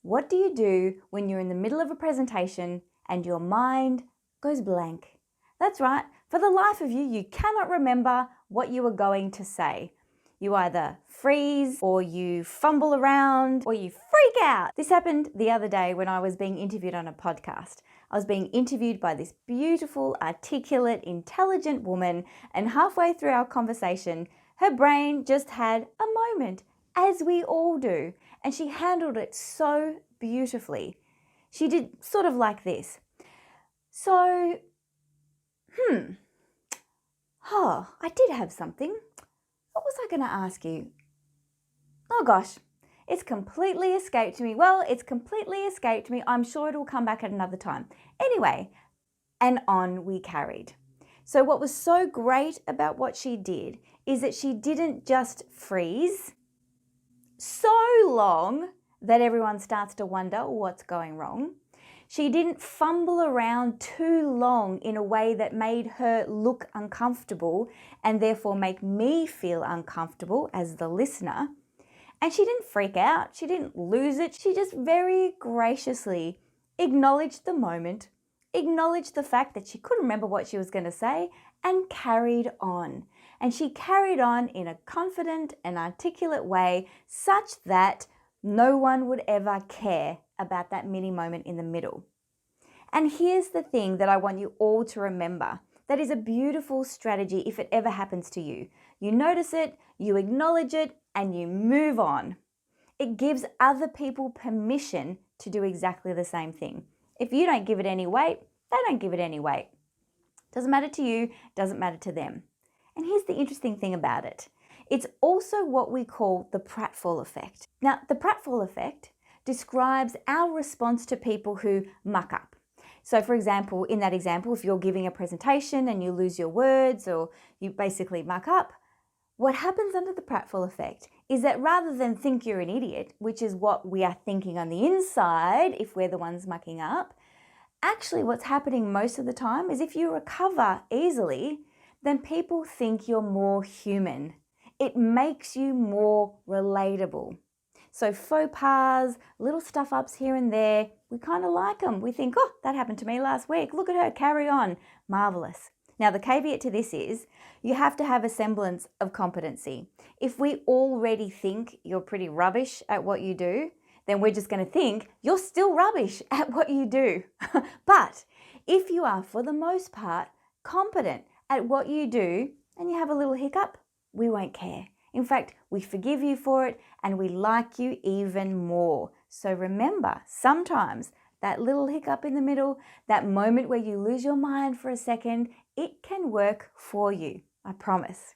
What do you do when you're in the middle of a presentation and your mind goes blank? That's right. For the life of you, you cannot remember what you were going to say. You either freeze or you fumble around or you freak out. This happened the other day when I was being interviewed on a podcast. I was being interviewed by this beautiful, articulate, intelligent woman, and halfway through our conversation, her brain just had a moment, as we all do, and she handled it so beautifully. She did sort of like this. So, I did have something. What was I going to ask you? Oh gosh, it's completely escaped me. Well, it's completely escaped me. I'm sure it'll come back at another time. Anyway, and on we carried. So what was so great about what she did is that she didn't just freeze so long that everyone starts to wonder what's going wrong. She didn't fumble around too long in a way that made her look uncomfortable and therefore make me feel uncomfortable as the listener. And she didn't freak out. She didn't lose it. She just very graciously acknowledged the moment, acknowledged the fact that she couldn't remember what she was going to say, and carried on. And she carried on in a confident and articulate way such that no one would ever care about that mini moment in the middle. And here's the thing that I want you all to remember. That is a beautiful strategy if it ever happens to you. You notice it, you acknowledge it, and you move on. It gives other people permission to do exactly the same thing. If you don't give it any weight, they don't give it any weight. Doesn't matter to you, doesn't matter to them. And here's the interesting thing about it. It's also what we call the pratfall effect. Now, the pratfall effect describes our response to people who muck up. So for example, in that example, if you're giving a presentation and you lose your words or you basically muck up, what happens under the pratfall effect is that rather than think you're an idiot, which is what we are thinking on the inside if we're the ones mucking up, actually what's happening most of the time is if you recover easily, then people think you're more human. It makes you more relatable. So faux pas, little stuff ups here and there, we kind of like them. We think, oh, that happened to me last week. Look at her, carry on. Marvelous. Now, the caveat to this is you have to have a semblance of competency. If we already think you're pretty rubbish at what you do, then we're just going to think you're still rubbish at what you do. But if you are, for the most part, competent at what you do and you have a little hiccup, we won't care. In fact, we forgive you for it and we like you even more. So remember, sometimes that little hiccup in the middle, that moment where you lose your mind for a second, it can work for you, I promise.